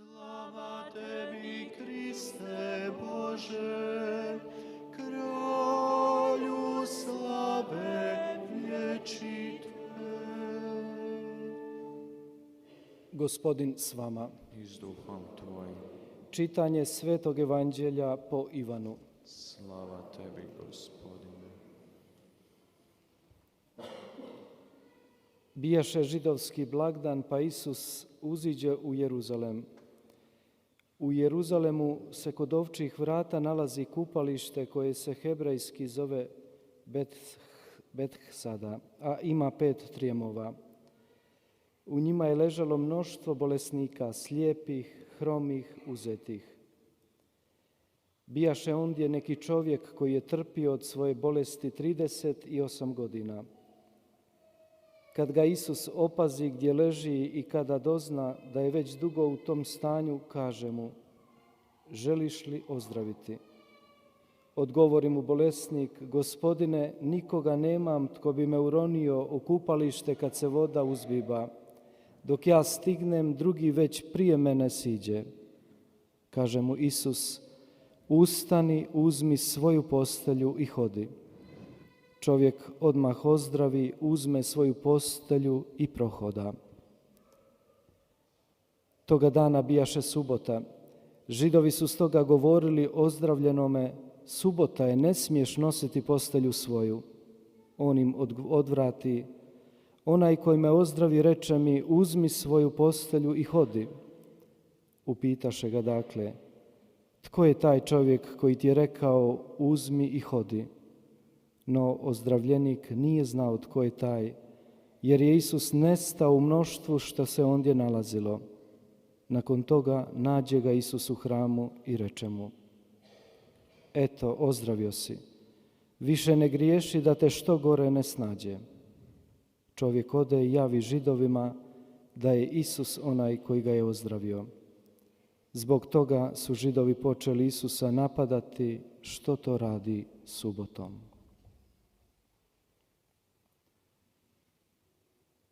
Slava tebi, Kriste Bože, kralju slave vječite. Gospodin s vama. I s duhom tvojim. Čitanje Svetog Evanđelja po Ivanu. Slava tebi, Gospodine. Bijaše židovski blagdan, pa Isus uziđe u Jeruzalem. U Jeruzalemu se kod ovčjih vrata nalazi kupalište koje se hebrejski zove Bethsada, a ima 5 trijemova. U njima je ležalo mnoštvo bolesnika, slijepih, hromih, uzetih. Bijaše ondje neki čovjek koji je trpio od svoje bolesti 38 godina. Kad ga Isus opazi gdje leži i kada dozna da je već dugo u tom stanju, kaže mu: želiš li ozdraviti? Odgovori mu bolesnik: Gospodine, nikoga nemam tko bi me uronio u kupalište kad se voda uzbiba. Dok ja stignem, drugi već prije mene siđe. Kaže mu Isus: ustani, uzmi svoju postelju i hodi. Čovjek odmah ozdravi, uzme svoju postelju i prohoda. Toga dana bijaše subota. Židovi su stoga govorili ozdravljenome: subota je, ne smiješ nositi postelju svoju. On im odvrati: onaj koji me ozdravi reče mi: uzmi svoju postelju i hodi. Upitaše ga dakle: tko je taj čovjek koji ti je rekao uzmi i hodi? No ozdravljenik nije znao tko je taj, jer je Isus nestao u mnoštvu što se ondje nalazilo. Nakon toga nađe ga Isus u hramu i reče mu: eto, ozdravio si, više ne griješi da te što gore ne snađe. Čovjek ode i javi Židovima da je Isus onaj koji ga je ozdravio. Zbog toga su Židovi počeli Isusa napadati što to radi subotom.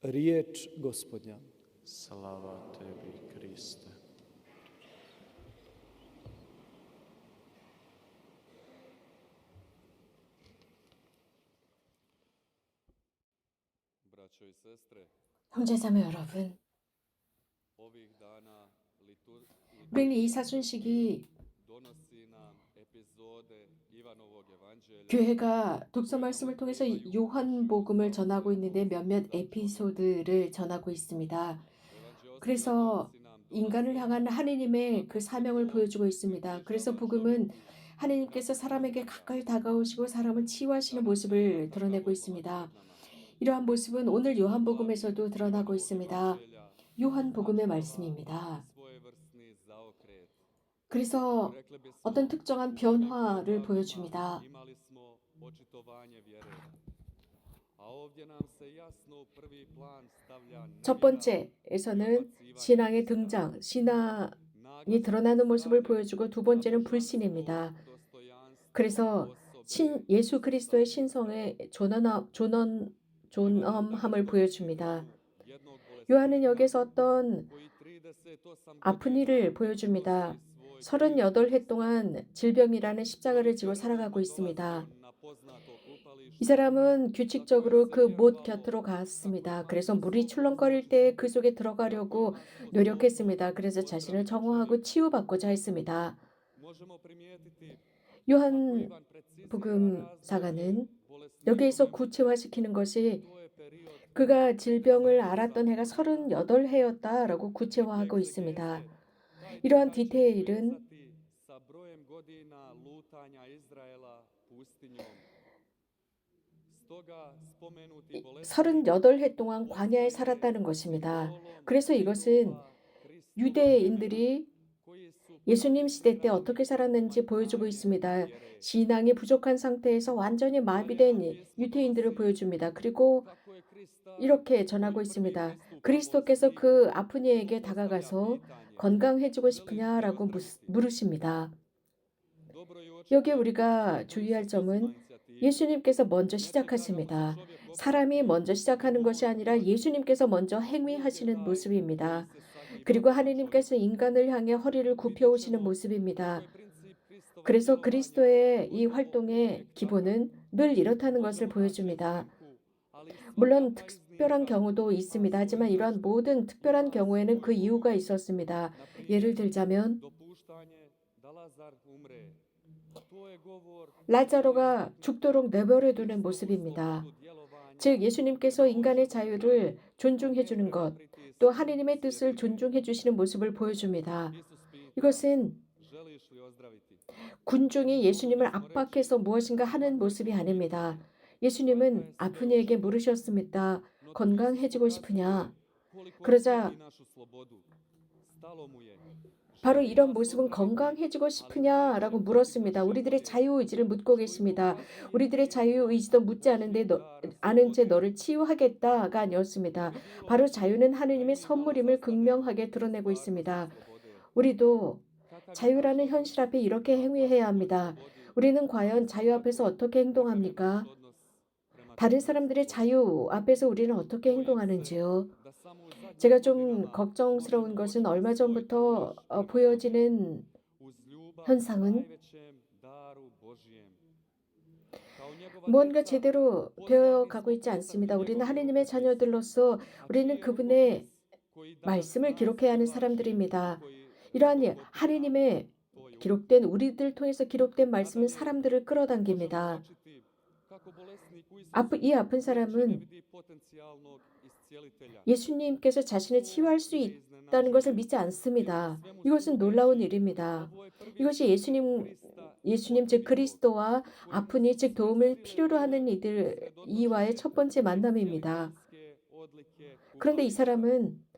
Riječ Gospodnja. Slava tebi, Kriste. Braćo i sestre, 형제자매 여러분, ovih dana 우리는 이 사순식이 donosi nam epizode Ivanovog evanđelja 교회가 독서 말씀을 통해서 요한복음을 전하고 있는데 몇몇 에피소드를 전하고 있습니다. 그래서 인간을 향한 하느님의 그 사명을 보여주고 있습니다. 그래서 복음은 하느님께서 사람에게 가까이 다가오시고 사람을 치유하시는 모습을 드러내고 있습니다. 이러한 모습은 오늘 요한복음에서도 드러나고 있습니다. 요한복음의 말씀입니다. svojevrsni zaokret. 그래서 Rekli bismo, 어떤 특정한 변화를 보여줍니다. imali smo očitovanje vjere. A ovdje nam se jasno u prvi plan stavlja 첫 번째에서는 신앙의 등장, 신앙이 드러나는 모습을 보여주고 두 번째는 불신입니다. 그래서 예수 그리스도의 신성의 존엄함을 보여줍니다. 요한은 여기서 어떤 아픈 이를 보여줍니다. 38해 동안 질병이라는 십자가를 지고 살아가고 있습니다. 이 사람은 규칙적으로 그 못 곁으로 갔습니다. 그래서 물이 출렁거릴 때 그 속에 들어가려고 노력했습니다. 그래서 자신을 정화하고 치유받고자 했습니다. 요한 복음사가는 여기에서 구체화시키는 것이 그가 질병을 알았던 해가 38해였다라고 구체화하고 있습니다. 이러한 디테일은 38해 동안 광야에 살았다는 것입니다. 그래서 이것은 유대인들이 예수님 시대 때 어떻게 살았는지 보여주고 있습니다. 신앙이 부족한 상태에서 완전히 마비된 유대인들을 보여줍니다. 그리고 이렇게 전하고 있습니다. 그리스도께서 그 아픈 이에게 다가가서 건강해지고 싶으냐라고 물으십니다. 여기에 우리가 주의할 점은 예수님께서 먼저 시작하십니다. 사람이 먼저 시작하는 것이 아니라 예수님께서 먼저 행위하시는 모습입니다. 그리고 하느님께서 인간을 향해 허리를 굽혀오시는 모습입니다. 그래서 그리스도의 이 활동의 기본은 늘 이렇다는 것을 보여줍니다. 물론 특별한 경우도 있습니다. 하지만 이러한 모든 특별한 경우에는 그 이유가 있었습니다. 예를 들자면 라자로가 죽도록 내버려 두는 모습입니다. 즉 예수님께서 인간의 자유를 존중해 주는 것, 또 하느님의 뜻을 존중해 주시는 모습을 보여줍니다. 이것은 군중이 예수님을 압박해서 무엇인가 하는 모습이 아닙니다. 예수님은 아픈 이에게 물으셨습니다. 건강해지고 싶으냐? 그러자 바로 이런 모습은 건강해지고 싶으냐라고 물었습니다. 우리들의 자유의지를 묻고 계십니다. 우리들의 자유의지도 묻지 않은 채 너를 치유하겠다가 아니었습니다. 바로 자유는 하느님의 선물임을 극명하게 드러내고 있습니다. 우리도 자유라는 현실 앞에 이렇게 행위해야 합니다. 우리는 과연 자유 앞에서 어떻게 행동합니까? 다른 사람들의 자유 앞에서 우리는 어떻게 행동하는지요? 제가 좀 걱정스러운 것은 얼마 전부터 보여지는 현상은 무언가 제대로 되어 가고 있지 않습니다. 우리는 하느님의 자녀들로서 우리는 그분의 말씀을 기록해야 하는 사람들입니다. 이러한 하느님의 기록된 우리들 통해서 기록된 말씀은 사람들을 끌어당깁니다. 이 아픈 사람은 예수님께서 자신을 치유할 수 있다는 것을 믿지 않습니다. 이것은 놀라운 일입니다. 이것이 예수님 즉 그리스도와 아픈 이 즉 도움을 필요로 하는 이와의 첫 번째 만남입니다. 그런데 이 사람은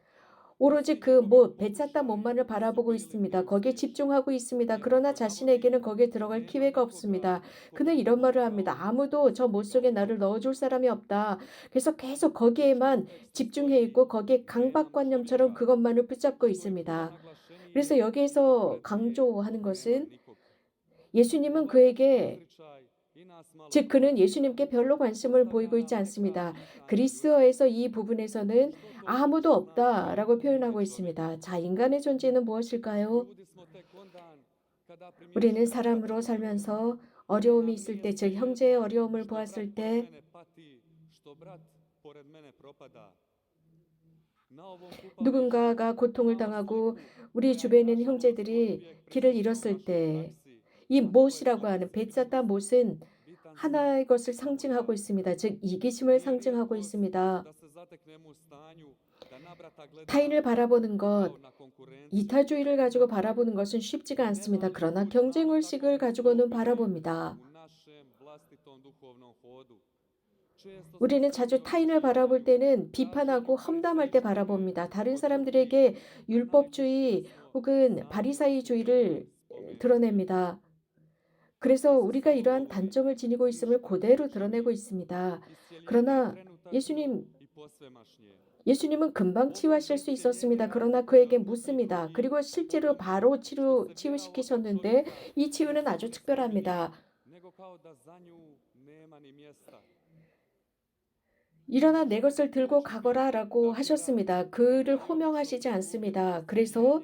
오로지 베ツ다다 못만을 바라보고 있습니다. 거기에 집중하고 있습니다. 그러나 자신에게는 거기에 들어갈 기회가 없습니다. 그는 이런 말을 합니다. 아무도 저 못 속에 나를 넣어줄 사람이 없다. 그래서 계속 거기에만 집중해 있고 거기에 강박관념처럼 그것만을 붙잡고 있습니다. 그래서 여기에서 강조하는 것은 예수님은 그에게 즉 그는 예수님께 별로 관심을 보이고 있지 않습니다. 그리스어에서 이 부분에서는 아무도 없다라고 표현하고 있습니다. 자, 인간의 존재는 무엇일까요? 우리는 사람으로 살면서 어려움이 있을 때, 즉 형제의 어려움을 보았을 때 누군가가 고통을 당하고 우리 주변에 있는 형제들이 길을 잃었을 때 이 못이라고 하는 베ツ다 못은 하나의 것을 상징하고 있습니다. 즉 이기심을 상징하고 있습니다. 타인을 바라보는 것, 이타주의를 가지고 바라보는 것은 쉽지가 않습니다. 그러나 경쟁의식을 가지고는 바라봅니다. 우리는 자주 타인을 바라볼 때는 비판하고 험담할 때 바라봅니다. 다른 사람들에게 율법주의 혹은 바리사이주의를 드러냅니다. 그래서 우리가 이러한 단점을 지니고 있음을 그대로 드러내고 있습니다. 그러나 예수님은 금방 치유하실 수 있었습니다. 그러나 그에게 묻습니다. 그리고 실제로 바로 치유시키셨는데 이 치유는 아주 특별합니다. 일어나 내 것을 들고 가거라 라고 하셨습니다. 그를 호명하시지 않습니다. 그래서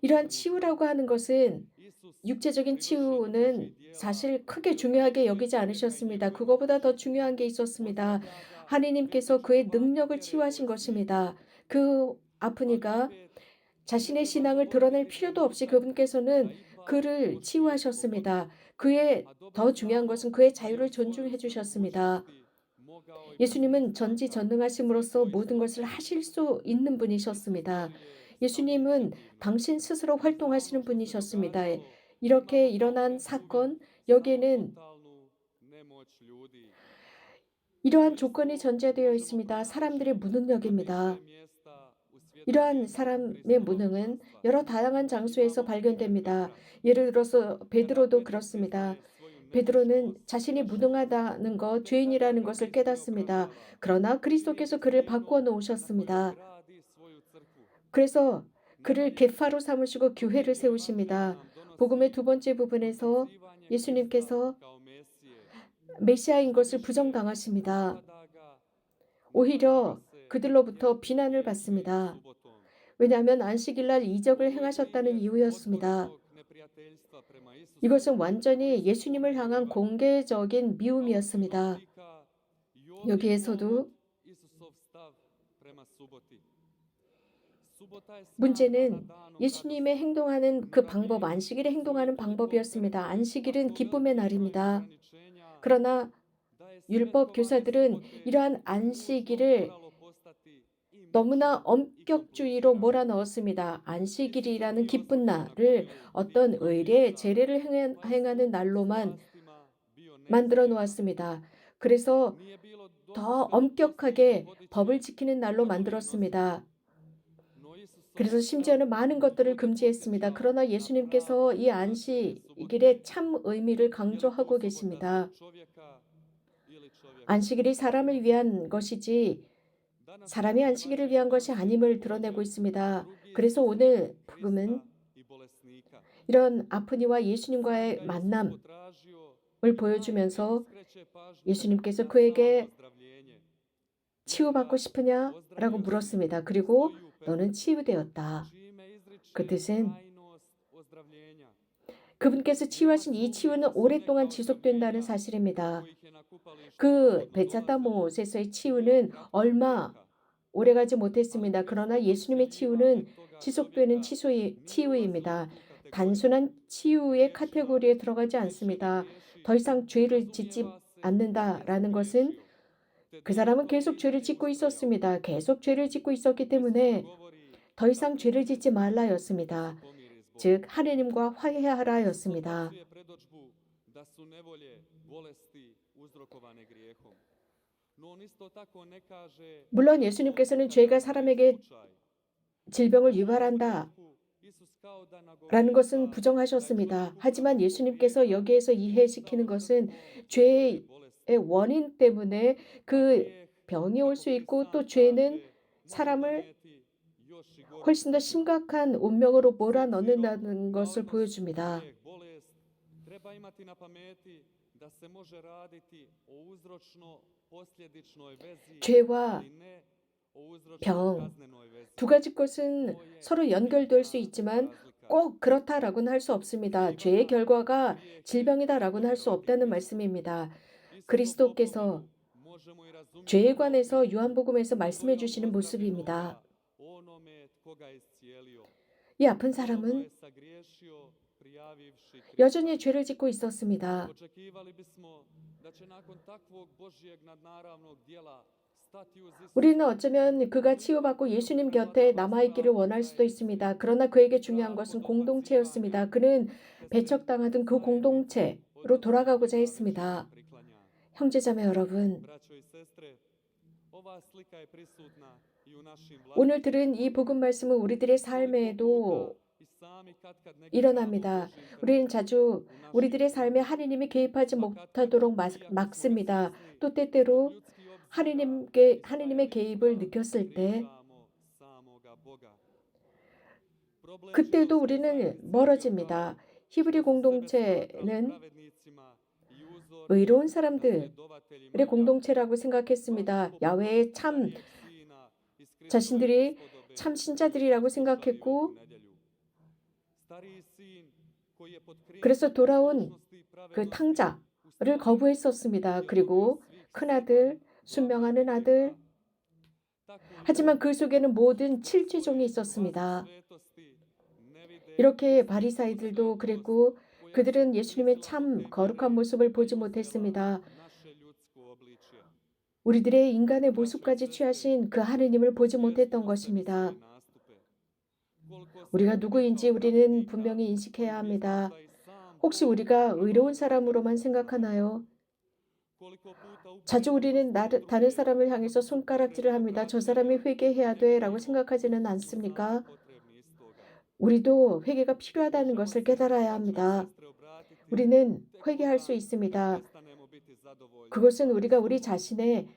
이러한 치유라고 하는 것은 육체적인 치유는 사실 크게 중요하게 여기지 않으셨습니다. 그거보다 더 중요한 게 있었습니다. 하느님께서 그의 능력을 치유하신 것입니다. 그 아픈 이가 자신의 신앙을 드러낼 필요도 없이 그분께서는 그를 치유하셨습니다. 더 중요한 것은 그의 자유를 존중해 주셨습니다. 예수님은 전지전능하심으로써 모든 것을 하실 수 있는 분이셨습니다. 예수님은 당신 스스로 활동하시는 분이셨습니다. 이렇게 일어난 사건, 여기에는 이러한 조건이 전제되어 있습니다. 사람들의 무능력입니다. 이러한 사람의 무능은 여러 다양한 장소에서 발견됩니다. 예를 들어서 베드로도 그렇습니다. 베드로는 자신이 무능하다는 것, 죄인이라는 것을 깨닫습니다. 그러나 그리스도께서 그를 바꾸어 놓으셨습니다. 그래서 그를 계파로 삼으시고 교회를 세우십니다. 복음의 두 번째 부분에서 예수님께서 메시아인 것을 부정당하십니다. 오히려 그들로부터 비난을 받습니다. 왜냐하면 안식일날 이적을 행하셨다는 이유였습니다. 이것은 완전히 예수님을 향한 공개적인 미움이었습니다. 여기에서도 문제는 예수님의 행동하는 그 방법, 안식일에 행동하는 방법이었습니다. 안식일은 기쁨의 날입니다. 그러나 율법 교사들은 이러한 안식일을 너무나 엄격주의로 몰아넣었습니다. 안식일이라는 기쁜 날을 어떤 의례, 제례를 행하는 날로만 만들어 놓았습니다. 그래서 더 엄격하게 법을 지키는 날로 만들었습니다. 그래서 심지어는 많은 것들을 금지했습니다. 그러나 예수님께서 이 안식일의 참 의미를 강조하고 계십니다. 안식일이 사람을 위한 것이지 사람이 안식일을 위한 것이 아님을 드러내고 있습니다. 그래서 오늘 복음은 이런 아픈 이와 예수님과의 만남을 보여주면서 예수님께서 그에게 치유받고 싶으냐라고 물었습니다. 그리고 너는 치유되었다. 그 뜻은 그분께서 치유하신 이 치유는 오랫동안 지속된다는 사실입니다. 그 베차타못에서의 치유는 얼마 오래가지 못했습니다. 그러나 예수님의 치유는 지속되는 치유입니다. 단순한 치유의 카테고리에 들어가지 않습니다. 더 이상 죄를 짓지 않는다라는 것은 그 사람은 계속 죄를 짓고 있었습니다. 계속 죄를 짓고 있었기 때문에 더 이상 죄를 짓지 말라였습니다. 즉 하느님과 화해하라였습니다. 물론 예수님께서는 죄가 사람에게 질병을 유발한다 라는 것은 부정하셨습니다. 하지만 예수님께서 여기에서 이해시키는 것은 죄의 원인 때문에 그 병이 올 수 있고 또 죄는 사람을 훨씬 더 심각한 운명으로 몰아넣는다는 것을 보여줍니다. 죄와 병, 두 가지 것은 서로 연결될 수 있지만 꼭 그렇다라고는 할 수 없습니다. 죄의 결과가 질병이다라고는 할 수 없다는 말씀입니다. 그리스도께서 죄에 관해서 요한복음에서 말씀해 주시는 모습입니다. 이 아픈 사람은 여전히 죄를 짓고 있었습니다. 우리는 어쩌면 그가 치유받고 예수님 곁에 남아있기를 원할 수도 있습니다. 그러나 그에게 중요한 것은 공동체였습니다. 그는 배척당하던 그 공동체로 돌아가고자 했습니다. 형제자매 여러분, 오늘 들은 이 복음 말씀은 우리들의 삶에도 일어납니다. 우리는 자주 우리들의 삶에 하느님이 개입하지 못하도록 막습니다. 또 때때로 하느님의 개입을 느꼈을 때 그때도 우리는 멀어집니다. 히브리 공동체는 의로운 사람들의 공동체라고 생각했습니다. 야훼의 참 자신들이 참 신자들이라고 생각했고 그래서 돌아온 그 탕자를 거부했었습니다. 그리고 큰아들, 순명하는 아들, 하지만 그 속에는 모든 칠죄종이 있었습니다. 이렇게 바리사이들도 그랬고 그들은 예수님의 참 거룩한 모습을 보지 못했습니다. 우리들의 인간의 모습까지 취하신 그 하느님을 보지 못했던 것입니다. 우리가 누구인지 우리는 분명히 인식해야 합니다. 혹시 우리가 의로운 사람으로만 생각하나요? 자주 우리는 다른 사람을 향해서 손가락질을 합니다. 저 사람이 회개해야 돼 라고 생각하지는 않습니까? 우리도 회개가 필요하다는 것을 깨달아야 합니다. 우리는 회개할 수 있습니다. 그것은 우리가 우리 자신에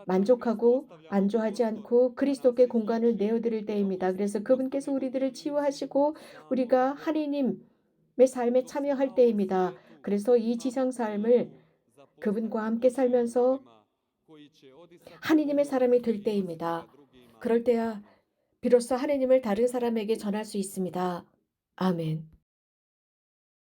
만족하고 안주하지 않고 그리스도께 공간을 내어드릴 때입니다. 그래서 그분께서 우리들을 치유하시고 우리가 하느님의 삶에 참여할 때입니다. 그래서 이 지상 삶을 그분과 함께 살면서 하느님의 사람이 될 때입니다. 그럴 때야 비로소 하느님을 다른 사람에게 전할 수 있습니다. 아멘.